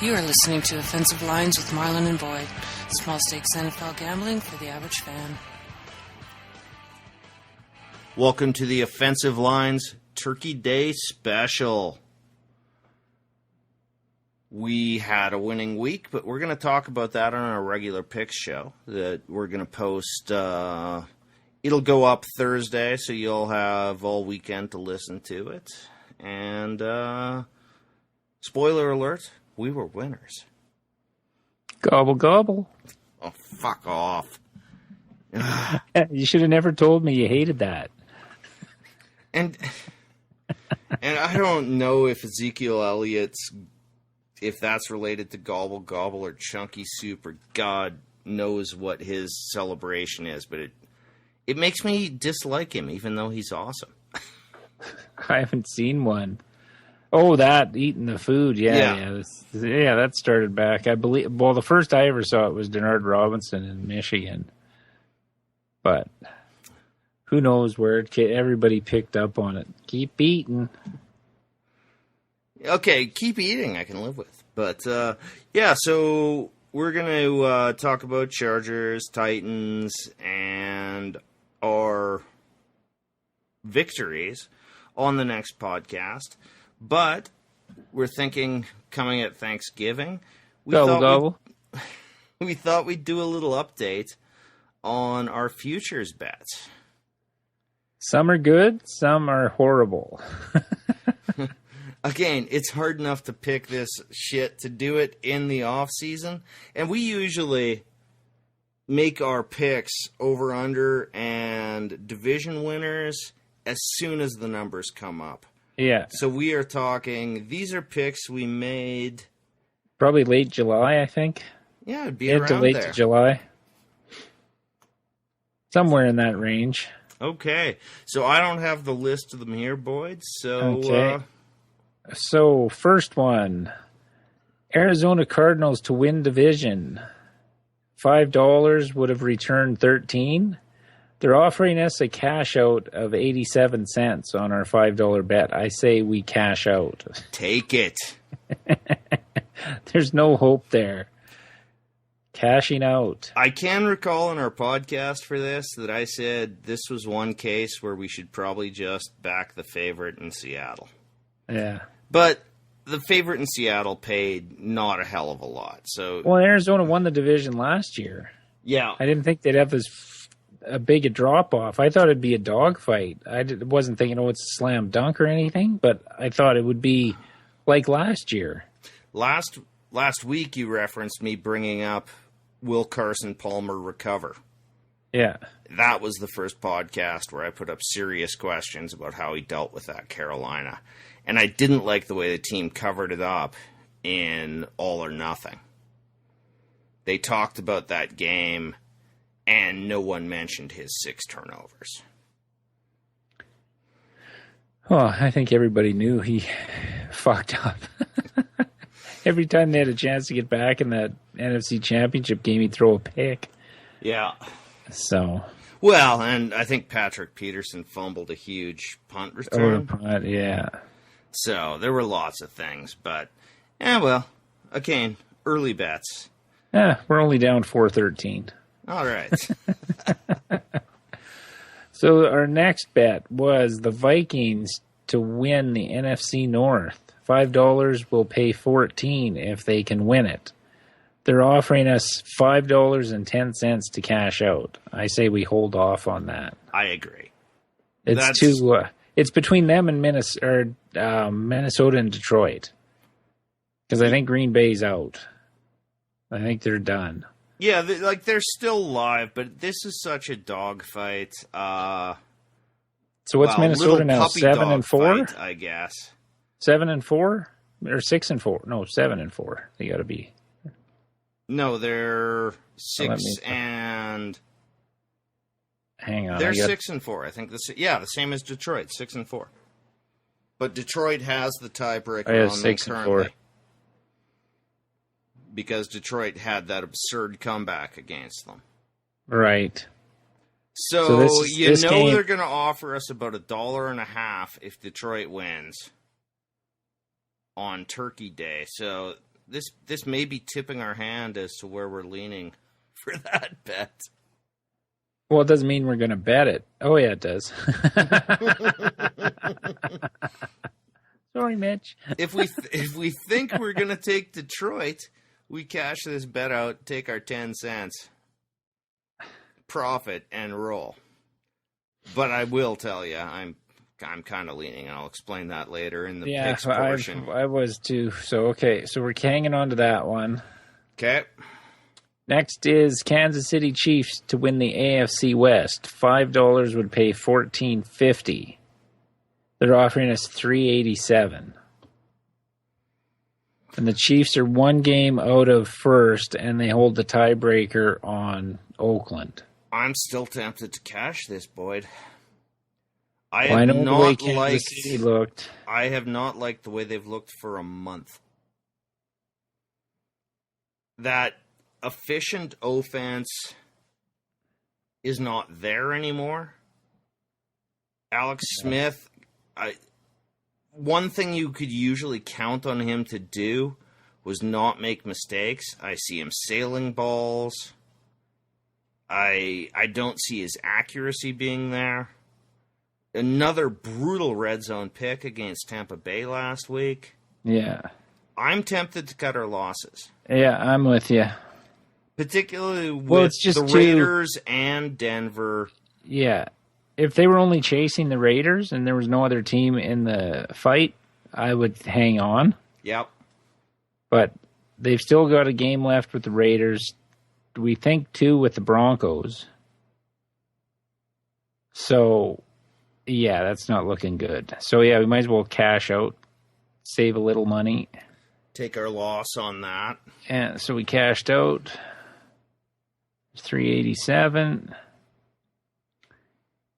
You are listening to Offensive Lines with Marlon and Boyd. Small stakes NFL gambling for the average fan. Welcome to the Offensive Lines Turkey Day Special. We had a winning week, but we're going to talk about that on our regular picks show that we're going to post. It'll go up Thursday, so you'll have all weekend to listen to it. And spoiler alert, we were winners. Gobble, gobble. Oh, fuck off. You should have never told me you hated that. And I don't know if Ezekiel Elliott's, if that's related to Gobble Gobble or Chunky Soup, or God knows what his celebration is, but it makes me dislike him, even though he's awesome. I haven't seen one. Oh, that, eating the food, yeah, that started back, I believe. Well, the first I ever saw it was Denard Robinson in Michigan. But who knows where everybody picked up on it. Keep eating. Okay, keep eating, I can live with. But, yeah, so we're going to talk about Chargers, Titans, and our victories on the next podcast. But we're thinking, coming at Thanksgiving, we thought we'd do a little update on our futures bets. Some are good, some are horrible. Again, it's hard enough to pick this shit, to do it in the off season, and we usually make our picks over, under, and division winners as soon as the numbers come up. Yeah. So we are talking, these are picks we made. Probably late July, I think. Yeah, it'd be around late there. July. Somewhere in that range. Okay. So I don't have the list of them here, Boyd. So, okay. So first one, Arizona Cardinals to win division. $5 would have returned 13. They're offering us a cash out of 87 cents on our $5 bet. I say we cash out. Take it. There's no hope there. Cashing out. I can recall in our podcast for this that I said this was one case where we should probably just back the favorite in Seattle. Yeah. But the favorite in Seattle paid not a hell of a lot. So, well, Arizona won the division last year. Yeah. I didn't think they'd have a big a drop-off. I thought it'd be a dogfight. I wasn't thinking, it's a slam dunk or anything, but I thought it would be like last year. Last week you referenced me bringing up will Carson Palmer recover? Yeah. That was the first podcast where I put up serious questions about how he dealt with that Carolina. And I didn't like the way the team covered it up in All or Nothing. They talked about that game, and no one mentioned his 6 turnovers. Well, I think everybody knew he fucked up. Every time they had a chance to get back in that NFC Championship game, he'd throw a pick. Yeah. So. Well, and I think Patrick Peterson fumbled a huge punt return. Punt, yeah. So there were lots of things, but, well, again, early bets. Yeah, we're only down 4-13. All right. So our next bet was the Vikings to win the NFC North. $5 will pay 14 if they can win it. They're offering us $5.10 to cash out. I say we hold off on that. I agree. It's between them and Minnesota and Detroit. Because I think Green Bay's out. I think they're done. Yeah, they're still live, but this is such a dogfight. So what's Minnesota now? 7-4, I guess. 7-4 or 6-4? No, 7-4. They got to be. No, they're 6 and. Hang on, they're 6-4. I think the same as Detroit, 6-4. But Detroit has the tiebreaker on them currently. Because Detroit had that absurd comeback against them. Right. So this game, they're going to offer us about $1.50 if Detroit wins on Turkey Day. So this may be tipping our hand as to where we're leaning for that bet. Well, it doesn't mean we're going to bet it. Oh, yeah, it does. Sorry, Mitch. If we think we're going to take Detroit, we cash this bet out, take our 10 cents profit, and roll. But I will tell you, I'm kind of leaning, and I'll explain that later in the picks portion. I was too. So, okay, so we're hanging on to that one. Okay. Next is Kansas City Chiefs to win the AFC West. $5 would pay $14.50. They're offering us $3.87. And the Chiefs are one game out of first, and they hold the tiebreaker on Oakland. I'm still tempted to cash this, Boyd. I know have the way not Kansas City looked. I have not liked the way they've looked for a month. That efficient offense is not there anymore. Alex Smith, one thing you could usually count on him to do was not make mistakes. I see him sailing balls. I don't see his accuracy being there. Another brutal red zone pick against Tampa Bay last week. Yeah. I'm tempted to cut our losses. Yeah, I'm with you. Particularly with the Raiders and Denver. Yeah. If they were only chasing the Raiders and there was no other team in the fight, I would hang on. Yep. But they've still got a game left with the Raiders. We think, too, with the Broncos. So, yeah, that's not looking good. So, yeah, we might as well cash out, save a little money. Take our loss on that. And so we cashed out. $3.87.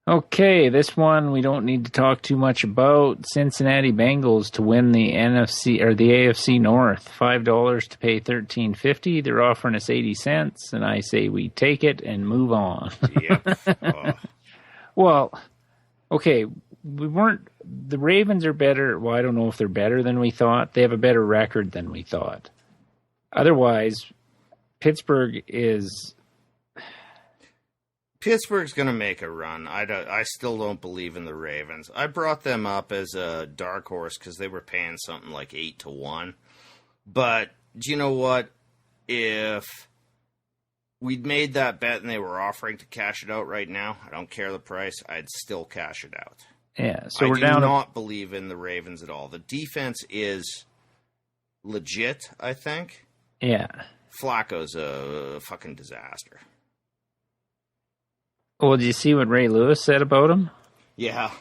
Okay, this one we don't need to talk too much about. Cincinnati Bengals to win the NFC or the AFC North. $5 to pay $13.50. They're offering us 80 cents, and I say we take it and move on. Yep. Well, okay, we weren't. The Ravens are better. Well, I don't know if they're better than we thought. They have a better record than we thought. Otherwise, Pittsburgh's going to make a run. I still don't believe in the Ravens. I brought them up as a dark horse because they were paying something like 8-1. But do you know what? If we'd made that bet and they were offering to cash it out right now, I don't care the price, I'd still cash it out. Yeah, so I do not believe in the Ravens at all. The defense is legit, I think. Yeah. Flacco's a fucking disaster. Well, did you see what Ray Lewis said about him? Yeah.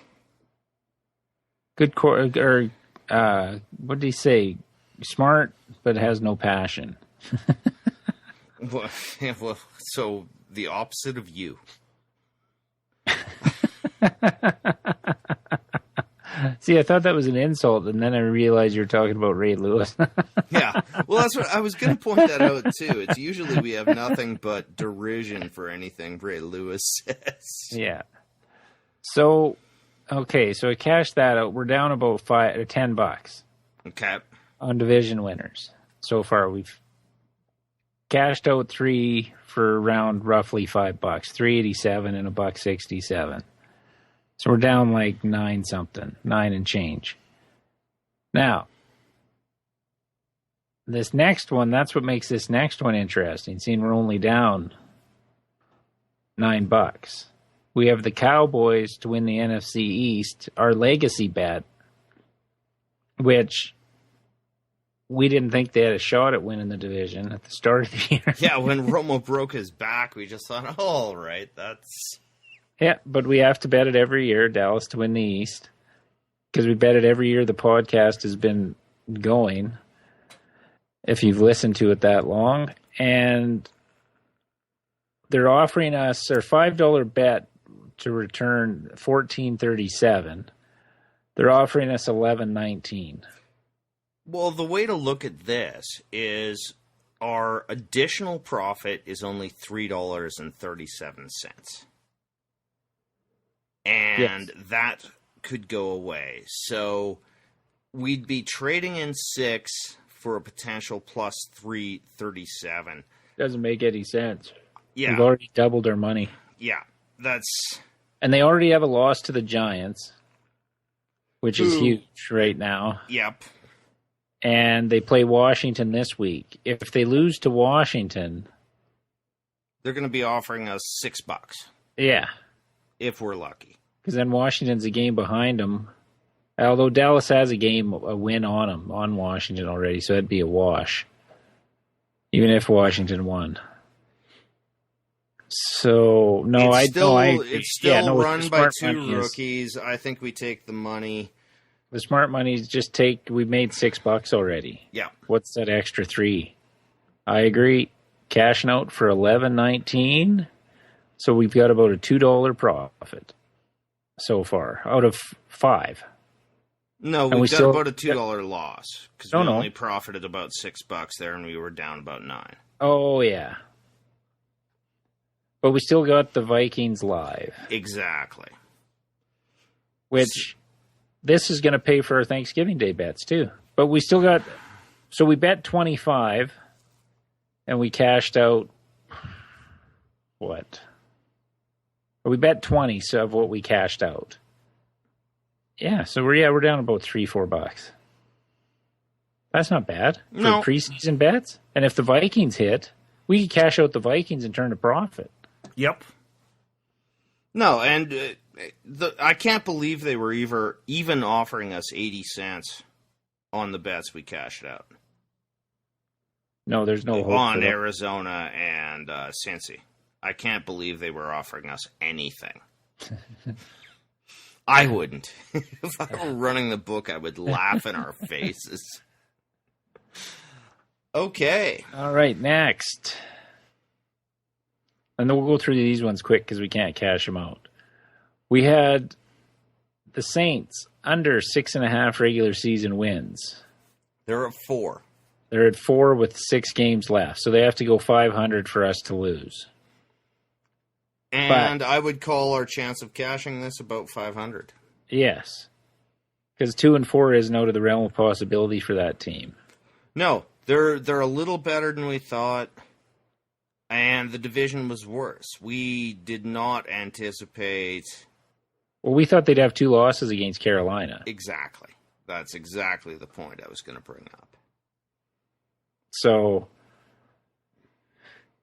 Good what did he say? Smart, but has no passion. Well, so the opposite of you. See, I thought that was an insult, and then I realized you were talking about Ray Lewis. Yeah. Well, that's what I was going to point that out, too. It's usually we have nothing but derision for anything Ray Lewis says. Yeah. So, okay, so I cashed that out. We're down about $10. Okay. On division winners. So far, we've cashed out 3 for around roughly $5, $3.87 and $1.67. So we're down like 9 and change. Now, this next one, that's what makes this next one interesting, seeing we're only down $9. We have the Cowboys to win the NFC East, our legacy bet, which we didn't think they had a shot at winning the division at the start of the year. Yeah, when Romo broke his back, we just thought, oh, all right, that's... Yeah, but we have to bet it every year, Dallas to win the East, because we bet it every year the podcast has been going, if you've listened to it that long. And they're offering us their $5 bet to return $14.37. They're offering us $11.19. Well, the way to look at this is our additional profit is only $3.37. And yes, that could go away. So we'd be trading in 6 for a potential plus 337. Doesn't make any sense. Yeah. We've already doubled our money. Yeah, that's... And they already have a loss to the Giants, which is huge right now. Yep. And they play Washington this week. If they lose to Washington... They're going to be offering us $6. Yeah. If we're lucky. Because then Washington's a game behind them. Although Dallas has a win on them, on Washington already, so that'd be a wash. Even if Washington won. So, no, I agree. It's still run by two rookies. I think we take the money. The smart money is just we made $6 already. Yeah. What's that extra $3? I agree. Cash note for $11.19. So we've got about a $2 profit so far out of 5. No, we've got about a $2 loss because we only profited about $6 there, and we were down about 9. Oh yeah, but we still got the Vikings live. Exactly. Which this is going to pay for our Thanksgiving Day bets too. But we still got. So we bet 25, and we cashed out. What? We bet 20 of what we cashed out. Yeah, so we're down about $3-4. That's not bad for preseason bets. And if the Vikings hit, we could cash out the Vikings and turn a profit. Yep. No, and I can't believe they were even offering us 80 cents on the bets we cashed out. No, there's no hope on Arizona and Cincy. I can't believe they were offering us anything. I wouldn't. If I were running the book, I would laugh in our faces. Okay. All right, next. And then we'll go through these ones quick because we can't cash them out. We had the Saints under 6.5 regular season wins. They're at 4. They're at 4 with 6 games left, so they have to go 500 for us to lose. And I would call our chance of cashing this about 500. Yes. Because 2 and 4 isn't out of the realm of possibility for that team. No, they're a little better than we thought. And the division was worse. We did not anticipate... Well, we thought they'd have 2 losses against Carolina. Exactly. That's exactly the point I was going to bring up. So...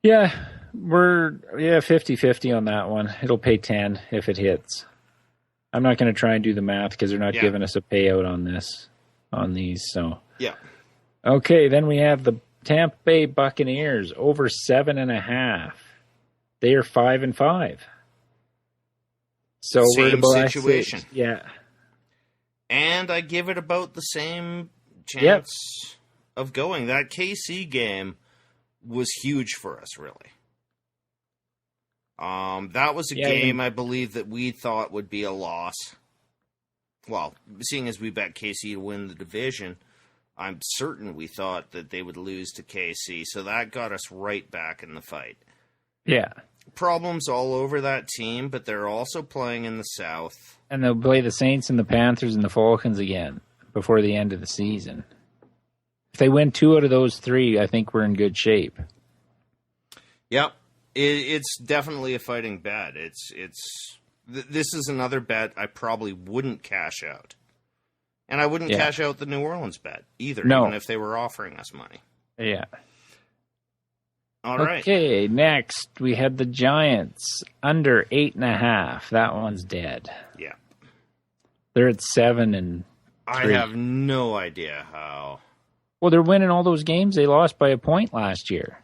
Yeah, we're 50-50 on that one. It'll pay 10 if it hits. I'm not going to try and do the math because they're not giving us a payout on these. So yeah. Okay, then we have the Tampa Bay Buccaneers over 7.5. They are 5-5. So same situation. Yeah. And I give it about the same chance of going. That KC game was huge for us, really. That was a game I believe that we thought would be a loss. Well, seeing as we bet KC to win the division, I'm certain we thought that they would lose to KC, so that got us right back in the fight. Yeah. Problems all over that team, but they're also playing in the South. And they'll play the Saints and the Panthers and the Falcons again before the end of the season. If they win 2 out of those 3, I think we're in good shape. Yep. It's definitely a fighting bet. This is another bet I probably wouldn't cash out. And I wouldn't cash out the New Orleans bet either, even if they were offering us money. Yeah. All right. Okay, next we had the Giants under 8.5. That one's dead. Yeah. They're at 7 and 3. I have no idea how. Well, they're winning all those games they lost by a point last year.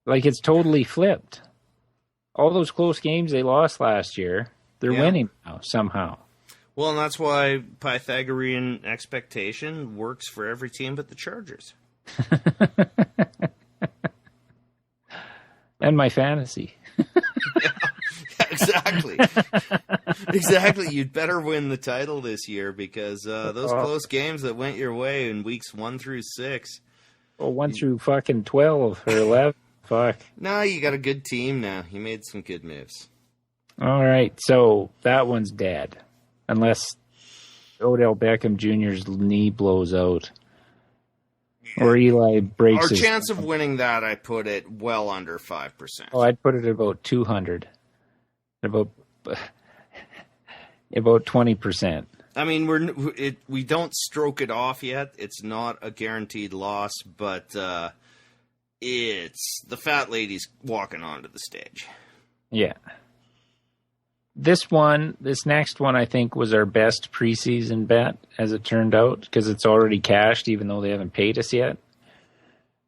Like, it's totally flipped. All those close games they lost last year, they're winning now, somehow. Well, and that's why Pythagorean expectation works for every team but the Chargers. And my fantasy. Exactly. Exactly. You'd better win the title this year because those close games that went your way in weeks 1 through 6. Well, 1 through fucking 12 or 11. Fuck. No, you got a good team now. You made some good moves. All right. So that one's dead. Unless Odell Beckham Jr.'s knee blows out. Or Eli breaks Our his... chance of winning that, I put it well under 5%. Oh, I'd put it at about 200. About 20%. I mean, we don't stroke it off yet. It's not a guaranteed loss, but it's the fat lady's walking onto the stage. Yeah. This next one, I think, was our best preseason bet, as it turned out, because it's already cashed, even though they haven't paid us yet.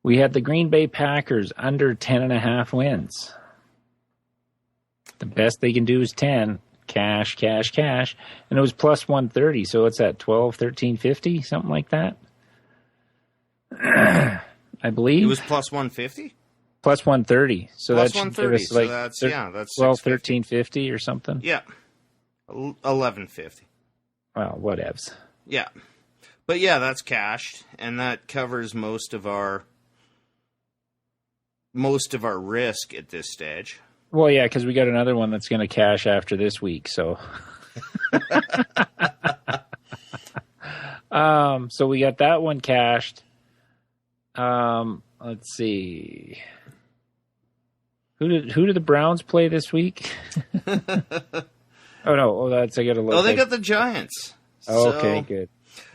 We had the Green Bay Packers under 10.5 wins. The best they can do is 10. Cash. And it was plus 130, so it's at 12, 13.50, something like that. I believe. It was plus 150? Plus 130. So plus that 130. Like that's 12, 13.50 or something. Yeah. 11.50. Well, whatevs. Yeah. But yeah, that's cashed, and that covers most of our risk at this stage. Well, yeah, because we got another one that's going to cash after this week, so. So we got that one cashed. Let's see. Who did the Browns play this week? I got to look. Oh, they got the Giants. Okay, good.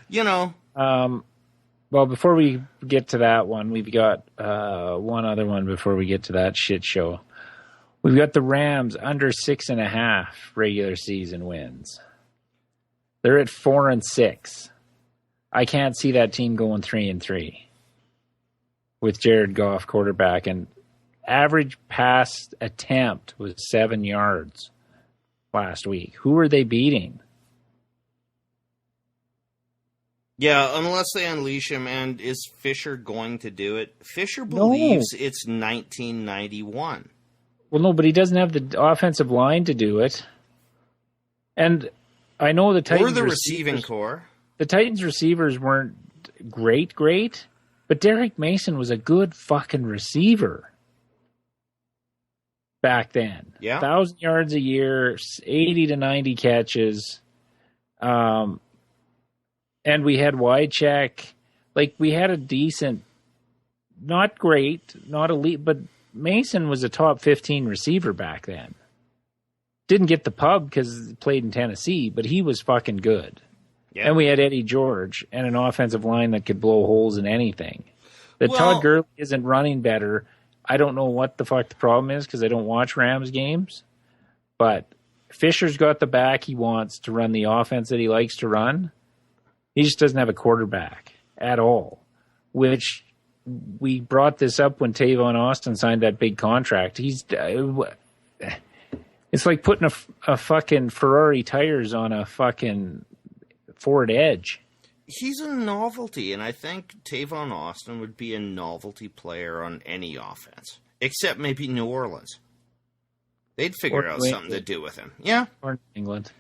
You know. Well, before we get to that one, we've got one other one before we get to that shit show. We've got the Rams under 6.5 regular season wins. They're at 4-6. I can't see that team going 3-3 with Jared Goff quarterback, and average pass attempt was 7 yards last week. Who are they beating? Yeah, unless they unleash him. And is Fisher going to do it? Fisher believes it's 1991. Well, no, but he doesn't have the offensive line to do it. And I know the Titans... Or the receiving core. The Titans receivers weren't great, but Derek Mason was a good fucking receiver back then. Yeah. 1,000 yards a year, 80 to 90 catches. And we had Wycheck. Like, we had a decent, not great, not elite, but Mason was a top 15 receiver back then. Didn't get the pub because he played in Tennessee, but he was fucking good. Yeah. And we had Eddie George and an offensive line that could blow holes in anything. Todd Gurley isn't running better. I don't know what the fuck the problem is because I don't watch Rams games. But Fisher's got the back he wants to run the offense that he likes to run. He just doesn't have a quarterback at all, which we brought this up when Tavon Austin signed that big contract. It's like putting a fucking Ferrari tires on a fucking Ford Edge. He's a novelty, and I think Tavon Austin would be a novelty player on any offense, except maybe New Orleans. They'd figure out something to do with him. Yeah. Or England.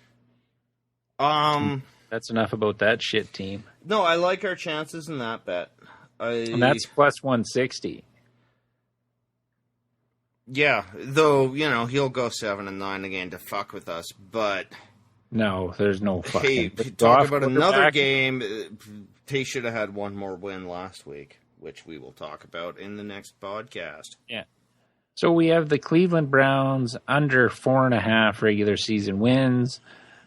That's enough about that shit team. No, I like our chances in that bet. And that's plus 160. Yeah, though, he'll go 7-9 again to fuck with us, but... No, there's no fucking... Hey, talk about another game. They should have had one more win last week, which we will talk about in the next podcast. Yeah. So we have the Cleveland Browns under 4.5 regular season wins.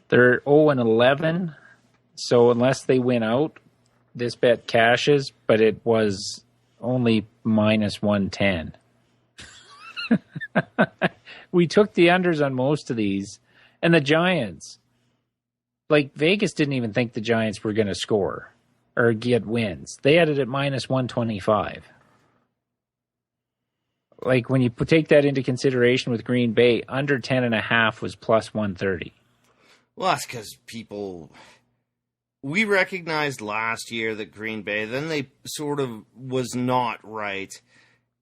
They're 0-11, so unless they win out, this bet cashes, but it was only minus 110. We took the unders on most of these. And the Giants, like Vegas didn't even think the Giants were going to score or get wins. They had it at minus 125. Like when you take that into consideration with Green Bay, under 10.5 was plus 130. Well, that's because we recognized last year that Green Bay, then they sort of was not right.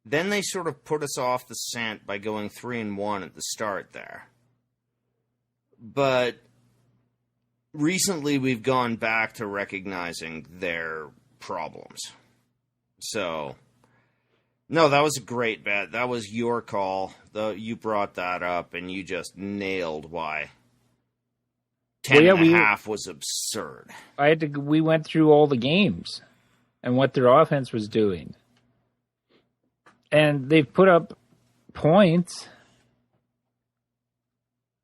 Then they sort of put us off the scent by going 3-1 at the start there. But recently we've gone back to recognizing their problems. So, no, that was a great bet. That was your call. You brought that up and you just nailed why 10.5 was absurd. We went through all the games. and what their offense was doing. And they've put up points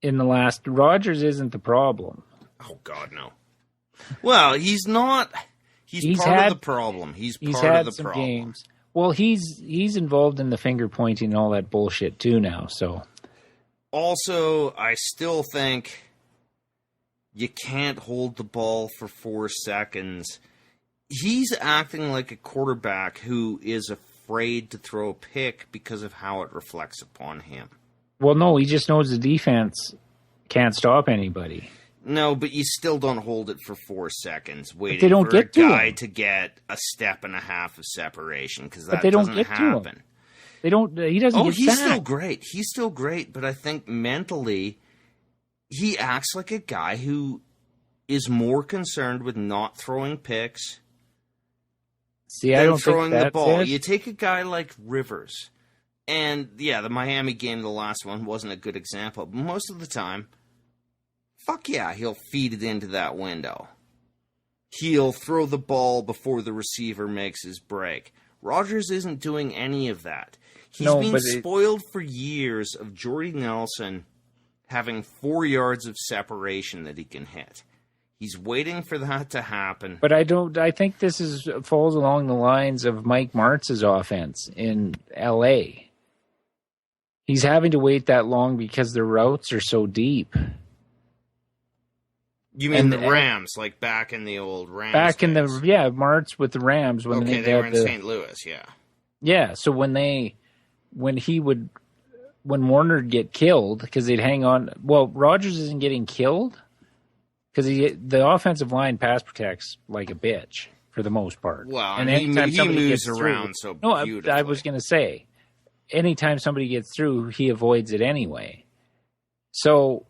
in the last. Rodgers isn't the problem. Oh, God, no. Well, he's not. He's part of the problem. He's part of the problem. Games. Well, he's involved in the finger pointing and all that bullshit too now. So, also, I still think you can't hold the ball for 4 seconds. He's acting like a quarterback who is afraid to throw a pick because of how it reflects upon him. Well, no, he just knows the defense can't stop anybody. No, but you still don't hold it for 4 seconds waiting for a guy to get a step and a half of separation, because that doesn't happen. They don't. He doesn't. Oh, he's still great. He's still great, but I think mentally he acts like a guy who is more concerned with not throwing picks than throwing the ball. You take a guy like Rivers, and yeah, the Miami game, the last one, wasn't a good example, but most of the time, fuck yeah, he'll feed it into that window. He'll throw the ball before the receiver makes his break. Rodgers isn't doing any of that. He's been spoiled for years of Jordy Nelson having 4 yards of separation that he can hit. He's waiting for that to happen. But I think this falls along the lines of Mike Martz's offense in L.A. He's having to wait that long because the routes are so deep. You mean the Rams, like back in the old Rams days? Martz with the Rams. When they were in St. Louis, yeah. Yeah, so when Warner'd get killed, because they'd hang on. Well, Rodgers isn't getting killed because the offensive line pass protects like a bitch for the most part. Well, and he moves around so beautifully. I was going to say, anytime somebody gets through, he avoids it anyway. So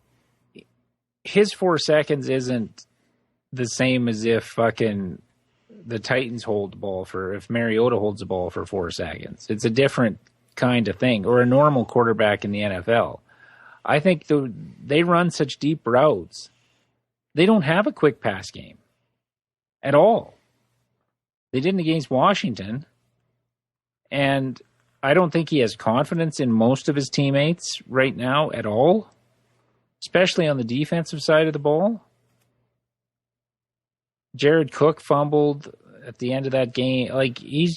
his 4 seconds isn't the same as if fucking the Titans hold the ball if Mariota holds the ball for 4 seconds. It's a different kind of thing, or a normal quarterback in the NFL. I think they run such deep routes. They don't have a quick pass game at all. They didn't against Washington. And I don't think he has confidence in most of his teammates right now at all, especially on the defensive side of the ball. Jared Cook fumbled at the end of that game. Like, he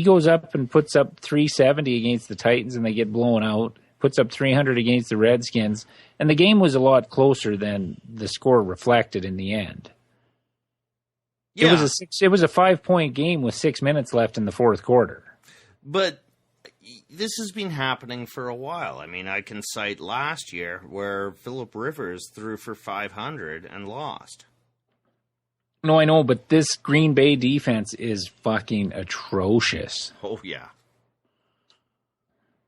goes up and puts up 370 against the Titans and they get blown out. Puts up 300 against the Redskins. And the game was a lot closer than the score reflected in the end. Yeah. It was a 5-point game with 6 minutes left in the fourth quarter. But this has been happening for a while. I mean, I can cite last year where Phillip Rivers threw for 500 and lost. No, I know, but this Green Bay defense is fucking atrocious. Oh, yeah.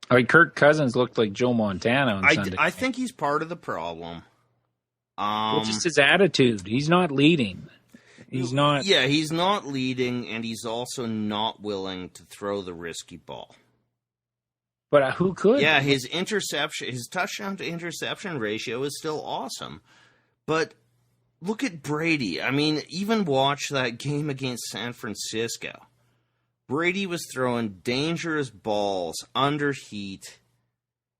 Like, Kirk Cousins looked like Joe Montana on Sunday. I think he's part of the problem. Just his attitude. He's not leading. He's not. Yeah, he's not leading, and he's also not willing to throw the risky ball. But who could? Yeah, his touchdown to interception ratio is still awesome. But look at Brady. I mean, even watch that game against San Francisco. Brady was throwing dangerous balls under heat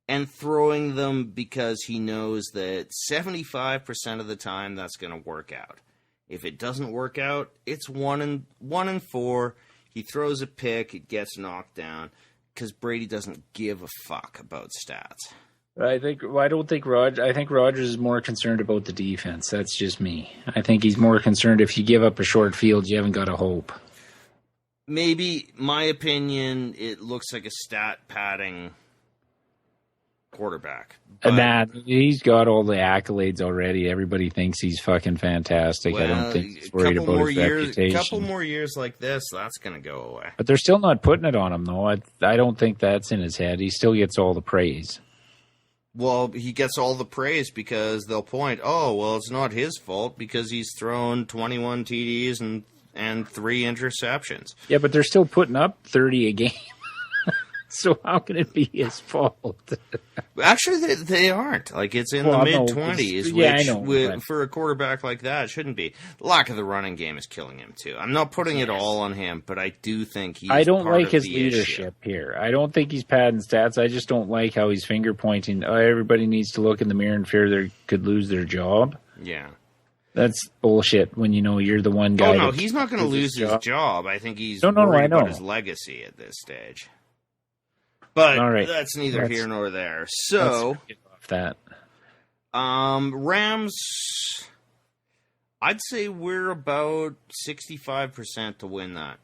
and throwing them because he knows that 75% of the time that's going to work out. If it doesn't work out, it's 1 and 4. He throws a pick, it gets knocked down because Brady doesn't give a fuck about stats. I think Rodgers is more concerned about the defense. That's just me. I think he's more concerned if you give up a short field, you haven't got a hope. Maybe, my opinion, it looks like a stat padding quarterback. And that he's got all the accolades already. Everybody thinks he's fucking fantastic. Well, I don't think he's worried about his reputation. A couple more years like this, that's going to go away. But they're still not putting it on him, though. I don't think that's in his head. He still gets all the praise. Well, he gets all the praise because they'll point, it's not his fault because he's thrown 21 TDs and 3 interceptions. Yeah, but they're still putting up 30 a game. So how can it be his fault? Actually, they aren't. Like, it's in the mid-20s, which for a quarterback like that, shouldn't be. The lack of the running game is killing him, too. I'm not putting it all on him, but I do think he's I don't part like of his the leadership issue. here. I don't think he's padding stats. I just don't like how he's finger-pointing. Oh, everybody needs to look in the mirror and fear they could lose their job. Yeah. That's bullshit when you know you're the one guy. Oh, no, he's not going to lose his job. I think he's worried about his legacy at this stage. But that's neither here nor there. So, get off that. Rams, I'd say we're about 65% to win that.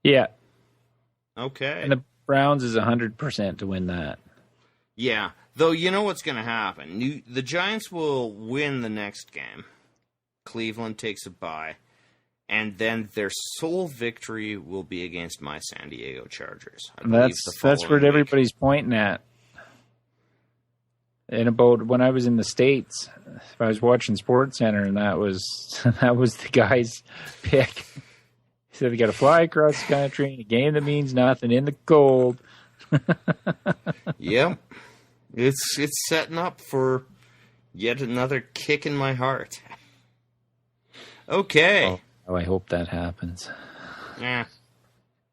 Yeah. Okay. And the Browns is 100% to win that. Yeah. Though you know what's going to happen. The Giants will win the next game. Cleveland takes a bye. And then their sole victory will be against my San Diego Chargers. That's where everybody's pointing at. And about when I was in the States, I was watching SportsCenter, and that was the guy's pick. He said they got to fly across the country in a game that means nothing in the cold. Yep. It's setting up for yet another kick in my heart. Okay. Oh, I hope that happens. Yeah.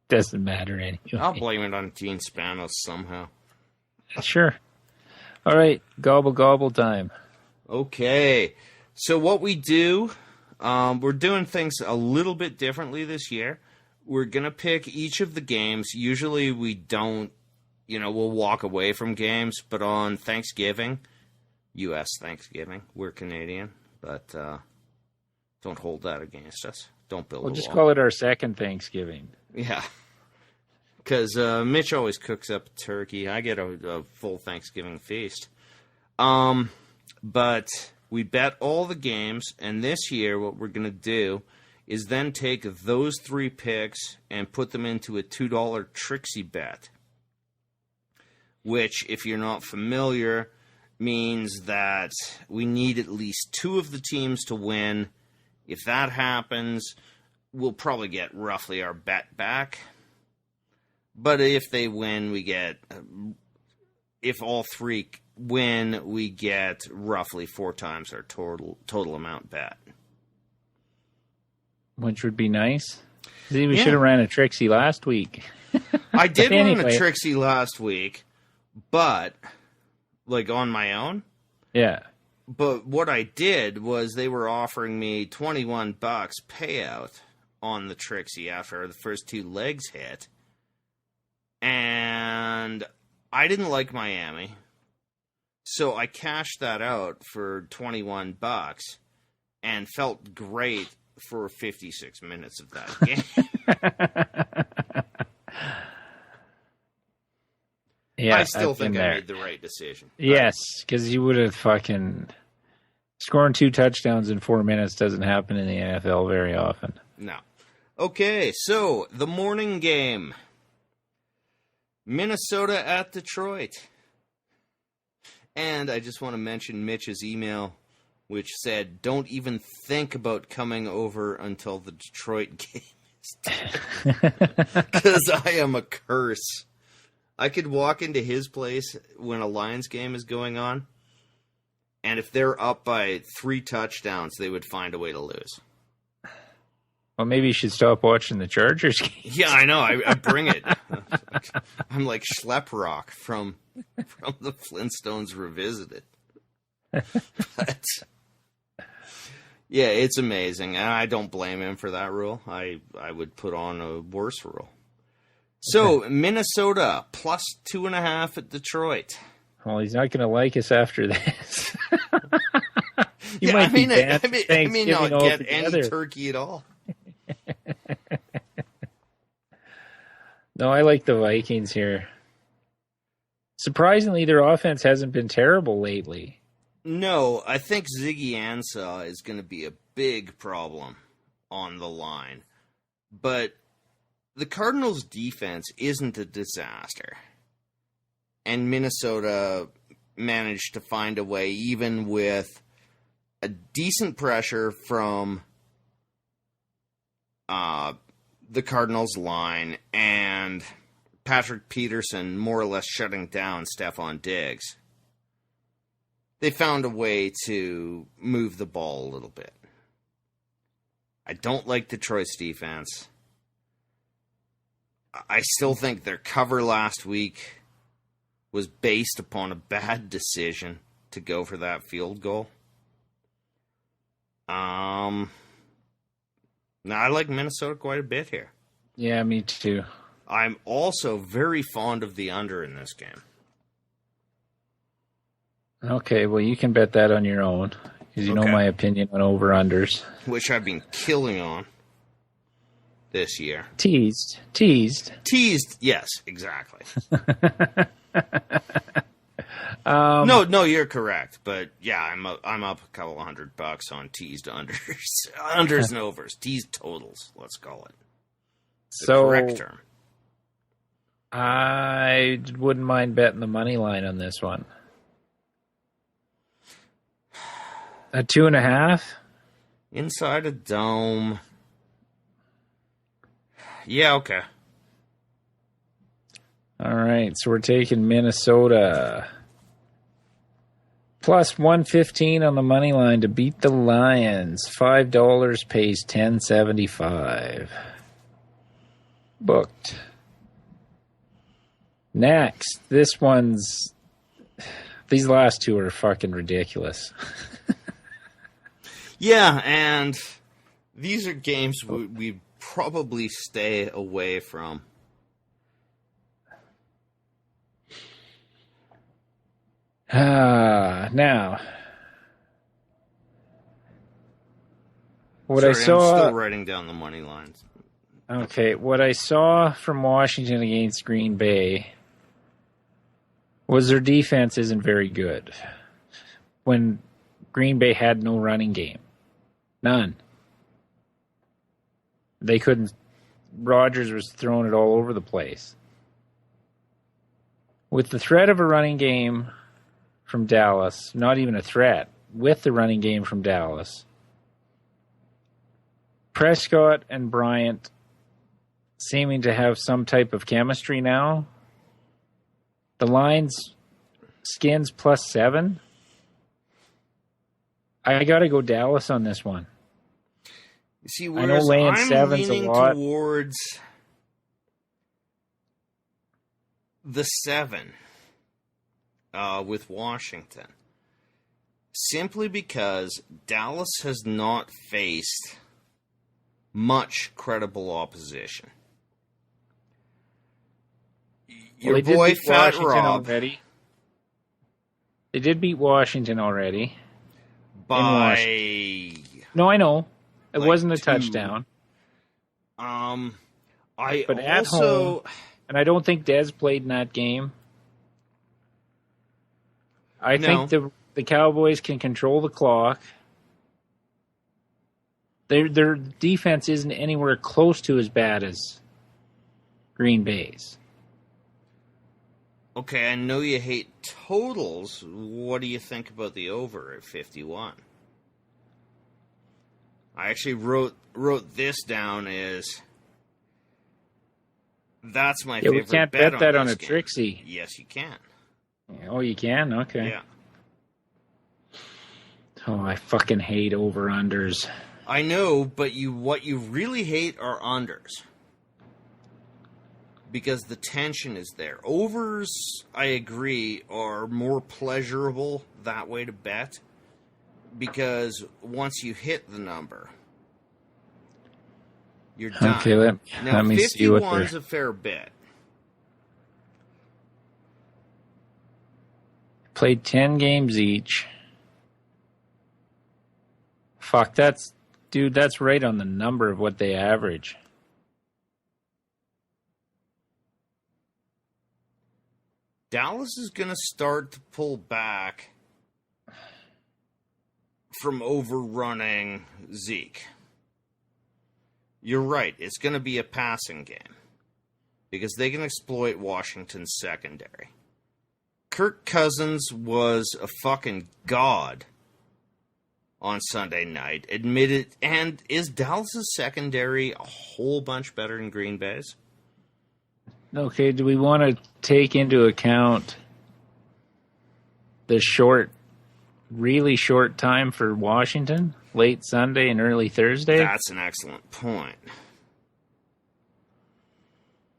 Doesn't matter anyway. I'll blame it on Gene Spanos somehow. Sure. All right. Gobble, gobble time. Okay. So what we do, we're doing things a little bit differently this year. We're going to pick each of the games. Usually we don't, we'll walk away from games, but on Thanksgiving, U.S. Thanksgiving, we're Canadian, but don't hold that against us. Don't build a wall. We'll just call it our second Thanksgiving. Yeah. Because Mitch always cooks up turkey. I get a full Thanksgiving feast. But we bet all the games, and this year what we're going to do is then take those 3 picks and put them into a $2 Trixie bet. Which, if you're not familiar, means that we need at least 2 of the teams to win. If that happens, we'll probably get roughly our bet back. But if they win, we get... if all 3 win, we get roughly 4 times our total amount bet. Which would be nice. See, we should have ran a Trixie last week. I did run a Trixie last week, but... like, on my own? Yeah. But what I did was they were offering me $21 payout on the Trixie after the first 2 legs hit. And I didn't like Miami. So I cashed that out for $21 and felt great for 56 minutes of that game. Yeah, I still think I made the right decision. Yes, because you would have fucking... scoring 2 touchdowns in 4 minutes doesn't happen in the NFL very often. No. Okay, so the morning game. Minnesota at Detroit. And I just want to mention Mitch's email, which said, don't even think about coming over until the Detroit game is done. Because I am a curse. I could walk into his place when a Lions game is going on, and if they're up by 3 touchdowns, they would find a way to lose. Well, maybe you should stop watching the Chargers game. Yeah, I know. I bring it. I'm like Schleprock from the Flintstones Revisited. But, yeah, it's amazing. And I don't blame him for that rule. I would put on a worse rule. So, Minnesota, plus 2.5 at Detroit. Well, he's not going to like us after this. I may not get any turkey at all. No, I like the Vikings here. Surprisingly, their offense hasn't been terrible lately. No, I think Ziggy Ansah is going to be a big problem on the line. But the Cardinals' defense isn't a disaster. And Minnesota managed to find a way, even with a decent pressure from the Cardinals' line and Patrick Peterson more or less shutting down Stephon Diggs, they found a way to move the ball a little bit. I don't like Detroit's defense. I still think their cover last week was based upon a bad decision to go for that field goal. Now I like Minnesota quite a bit here. Yeah, me too. I'm also very fond of the under in this game. Okay, well, you can bet that on your own, because you know my opinion on over-unders. Which I've been killing on this year. Teased, yes, exactly. No, you're correct. But yeah, I'm up a couple $100 on teased unders. Unders and overs. Teased totals, let's call it. The correct term. I wouldn't mind betting the money line on this one. At 2.5? Inside a dome. Yeah, okay. All right, so we're taking Minnesota. Plus 115 on the money line to beat the Lions. $5 pays $10.75. Booked. Next, these last two are fucking ridiculous. Yeah, and these are games we probably stay away from. Now, I'm still writing down the money lines. Okay, what I saw from Washington against Green Bay was their defense isn't very good. When Green Bay had no running game. None. They couldn't. Rodgers was throwing it all over the place. With the threat of a running game from Dallas, not even a threat, with the running game from Dallas, Prescott and Bryant seeming to have some type of chemistry now. The line's Skins +7. I got to go Dallas on this one. You see, I know laying I'm 7's a lot. Towards the 7 with Washington, simply because Dallas has not faced much credible opposition. Your boy Fat Rob already. They did beat Washington already. By no, I know. It like wasn't a 2. touchdown. But at home, and I don't think Dez played in that game. I think the Cowboys can control the clock. Their defense isn't anywhere close to as bad as Green Bay's. Okay, I know you hate totals. What do you think about the over at 51? I actually wrote this down as that's my favorite bet. We can't bet that on a game. Trixie. Yes, you can. Oh, you can? Okay. Yeah. Oh, I fucking hate over-unders. I know, but what you really hate are unders. Because the tension is there. Overs, I agree, are more pleasurable that way to bet. Because once you hit the number, you're done. Okay, let me see what 51's a fair bet. Played 10 games each. Fuck, that's right on the number of what they average. Dallas is going to start to pull back from overrunning Zeke. You're right. It's going to be a passing game because they can exploit Washington's secondary. Kirk Cousins was a fucking god on Sunday night. Admitted, and is Dallas' secondary a whole bunch better than Green Bay's? Okay, do we want to take into account the really short time for Washington? Late Sunday and early Thursday? That's an excellent point.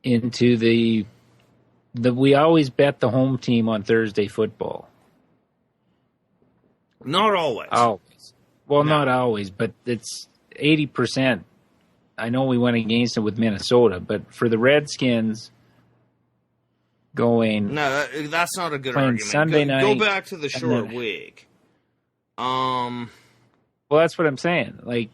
Into we always bet the home team on Thursday football. Not always. Always. Well, no. Not always, but it's 80%. I know we went against it with Minnesota, but for the Redskins going... No, that's not a good argument. Sunday night. Go back to the short week. Well, that's what I'm saying. Like,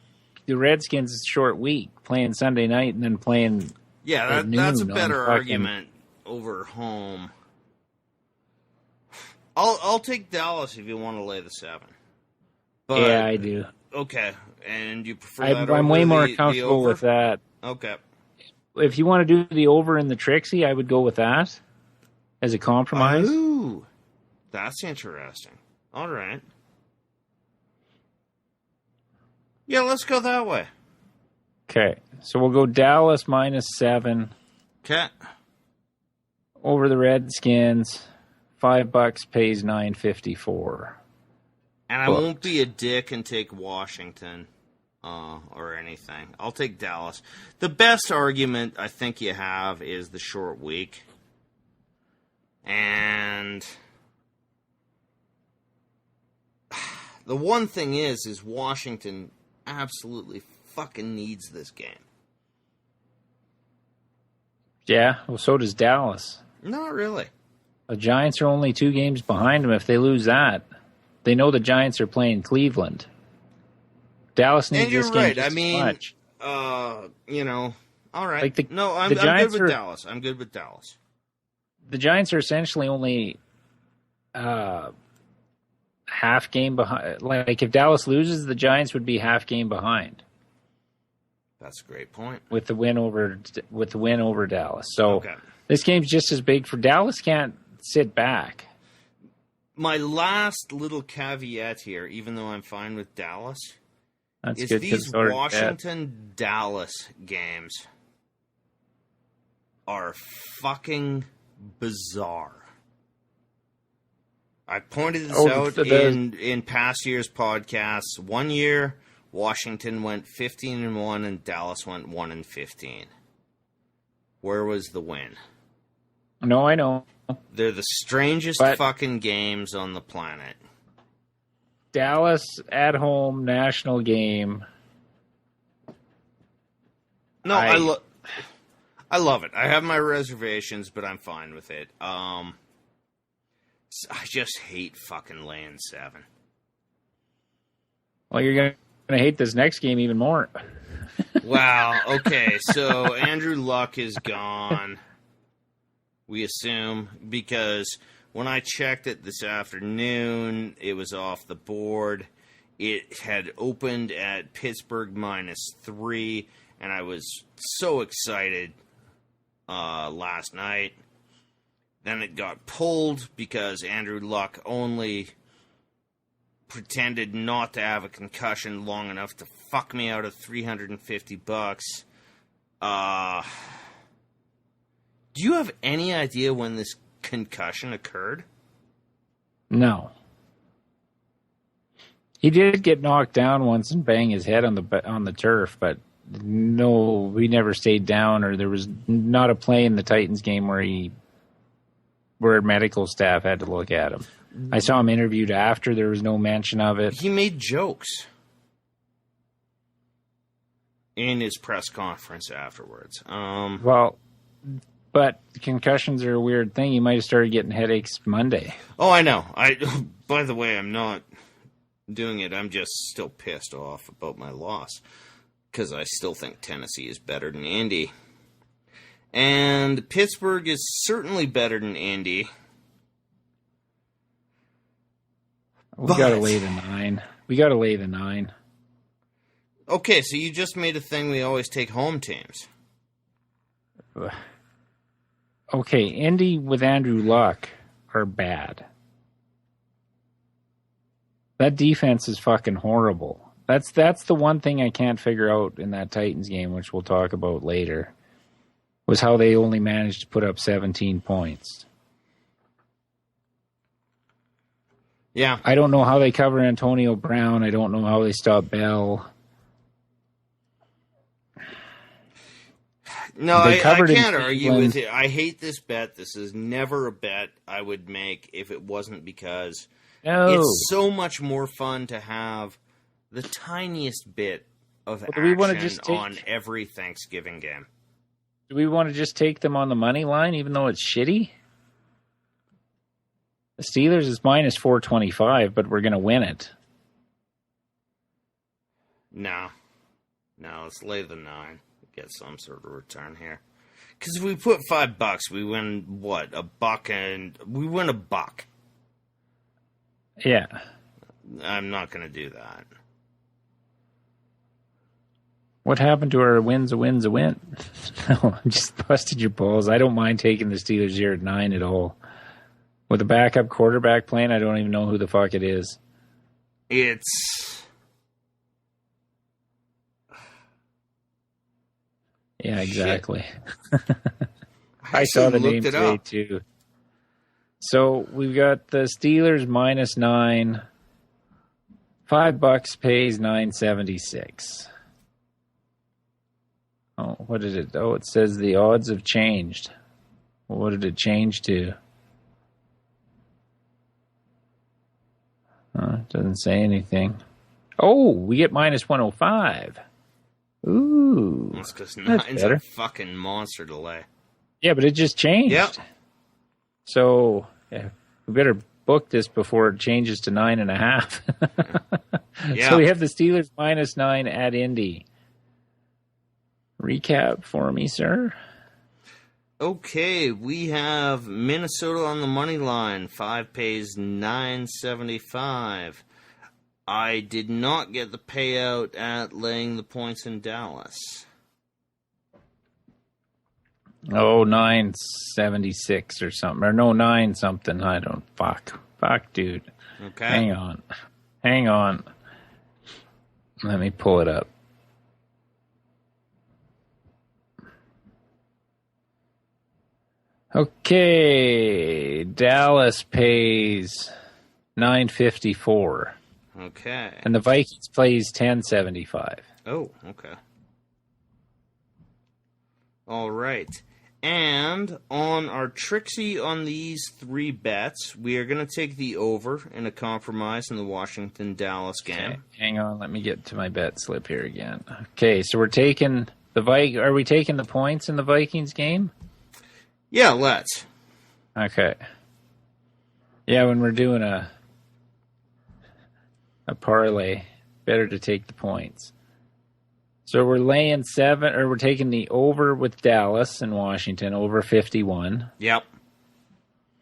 the Redskins' short week, playing Sunday night and then playing... Yeah, that's a better argument over home. I'll take Dallas if you want to lay the 7. But, yeah, I do. Okay, and you prefer that I'm over way more the comfortable over? with that. Okay. If you want to do the over in the Trixie, I would go with that as a compromise. Ooh, that's interesting. All right. Yeah, let's go that way. Okay, so we'll go Dallas -7. Okay. Over the Redskins, $5 pays $9.54. And I won't be a dick and take Washington or anything. I'll take Dallas. The best argument I think you have is the short week. And the one thing is Washington absolutely fucking needs this game. Yeah, well, so does Dallas. Not really. The Giants are only 2 games behind them. If they lose that, they know the Giants are playing Cleveland. Dallas needs this game just as much. You know, all right. Like I'm good with Dallas. I'm good with Dallas. The Giants are essentially only half game behind. Like, if Dallas loses, the Giants would be half game behind. That's a great point. With the win over Dallas. So This game's just as big for Dallas. Can't sit back. My last little caveat here, even though I'm fine with Dallas, is these Washington-Dallas games are fucking bizarre. I pointed this out in past years' podcasts. One year, Washington went 15-1 and Dallas went 1-15. Where was the win? No, I know. They're the strangest fucking games on the planet. Dallas at home, national game. No, I love it. I have my reservations, but I'm fine with it. I just hate fucking laying 7. Well, you're going to hate this next game even more. Wow. Okay, so Andrew Luck is gone. We assume, because when I checked it this afternoon, it was off the board. It had opened at Pittsburgh -3, and I was so excited last night. Then it got pulled because Andrew Luck only pretended not to have a concussion long enough to fuck me out of $350. Do you have any idea when this concussion occurred? No. He did get knocked down once and bang his head on the turf, but no, he never stayed down, or there was not a play in the Titans game where medical staff had to look at him. I saw him interviewed after. There was no mention of it. He made jokes in his press conference afterwards. But concussions are a weird thing. You might have started getting headaches Monday. Oh, I know. By the way, I'm not doing it. I'm just still pissed off about my loss because I still think Tennessee is better than Indy. And Pittsburgh is certainly better than Indy. We got to lay the 9. We got to lay the 9. Okay, so you just made a thing we always take home teams. Okay, Indy with Andrew Luck are bad. That defense is fucking horrible. That's the one thing I can't figure out in that Titans game, which we'll talk about later. was how they only managed to put up 17 points. Yeah. I don't know how they cover Antonio Brown. I don't know how they stop Bell. No, I can't argue with it. I hate this bet. This is never a bet I would make if it wasn't because it's so much more fun to have the tiniest bit of action on every Thanksgiving game. Do we want to just take them on the money line, even though it's shitty? The Steelers is minus 425, but we're going to win it. No, let's lay the 9. Get some sort of return here. Because if we put $5, we win what? We win $1. Yeah. I'm not going to do that. What happened to our win's a win's a win? No, I just busted your balls. I don't mind taking the Steelers here at 9 at all. With a backup quarterback playing, I don't even know who the fuck it is. It's... Yeah, exactly. I saw the name today, too. So we've got the Steelers minus 9. $5 pays $9.76. Oh, what did it? Oh, it says the odds have changed. Well, what did it change to? It doesn't say anything. Oh, we get minus 105. Ooh. That's because 9's a fucking monster to lay. Yeah, but it just changed. Yep. So, yeah, we better book this before it changes to 9.5. Yeah. So we have the Steelers minus 9 at Indy. Recap for me, sir. Okay, we have Minnesota on the money line. 5 pays $9.75. I did not get the payout at laying the points in Dallas. Oh, 9.76 or something. Or no, 9 something. I don't. Fuck, dude. Okay. Hang on. Let me pull it up. Okay, Dallas pays $9.54. Okay. And the Vikings plays $10.75. Oh, okay. All right. And on our Trixie on these 3 bets, we are going to take the over in a compromise in the Washington-Dallas game. Okay, hang on, let me get to my bet slip here again. Okay, so we're taking are we taking the points in the Vikings game? Yeah, let's. Okay. Yeah, when we're doing a parlay, better to take the points. So we're laying 7, or we're taking the over with Dallas and Washington, over 51. Yep.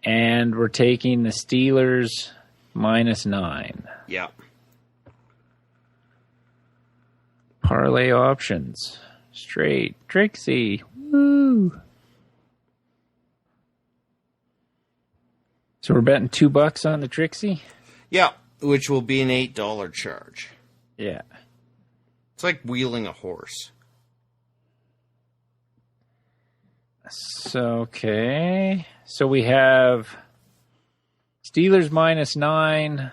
And we're taking the Steelers minus 9. Yep. Parlay options. Straight. Trixie. Woo. So we're betting $2 on the Trixie? Yeah, which will be an $8 charge. Yeah. It's like wheeling a horse. So, okay. So we have Steelers minus 9,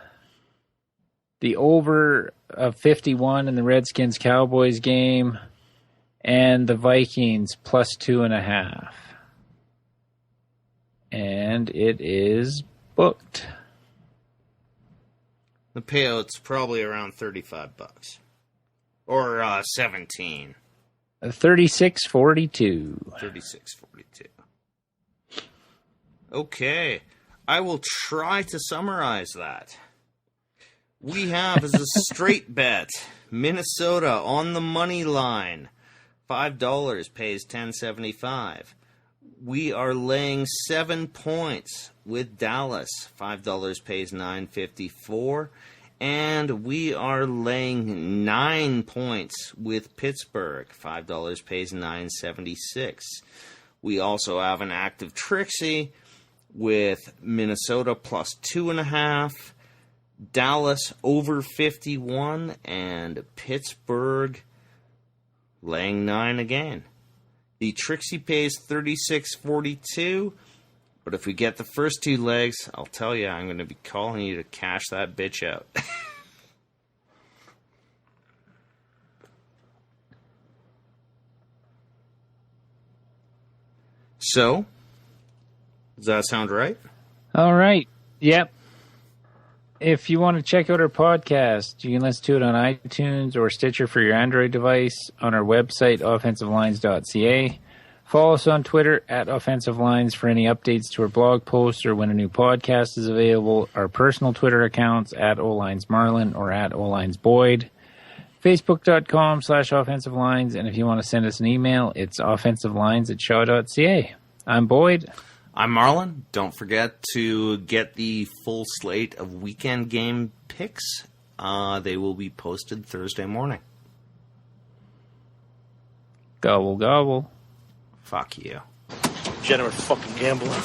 the over of 51 in the Redskins-Cowboys game, and the Vikings plus 2.5. And it is booked. The payout's probably around $35. Or 17. 36.42. 36.42. Okay. I will try to summarize that. We have as a straight bet, Minnesota on the money line. $5 pays $10.75. We are laying 7 points with Dallas. $5 pays $9.54. And we are laying 9 points with Pittsburgh. $5 pays $9.76. We also have an active Trixie with Minnesota plus 2.5, Dallas over 51, and Pittsburgh laying 9 again. The Trixie pays $36.42. But if we get the first two legs, I'll tell you, I'm going to be calling you to cash that bitch out. So, does that sound right? All right. Yep. If you want to check out our podcast, you can listen to it on iTunes or Stitcher for your Android device, on our website, offensivelines.ca. Follow us on Twitter at Offensive Lines for any updates to our blog posts or when a new podcast is available. Our personal Twitter accounts at OLinesMarlon or at OLinesBoyd. Facebook.com/Offensive Lines. And if you want to send us an email, it's offensivelines@shaw.ca. I'm Boyd. I'm Marlon. Don't forget to get the full slate of weekend game picks. They will be posted Thursday morning. Gobble, gobble. Fuck you. Generous fucking gambler.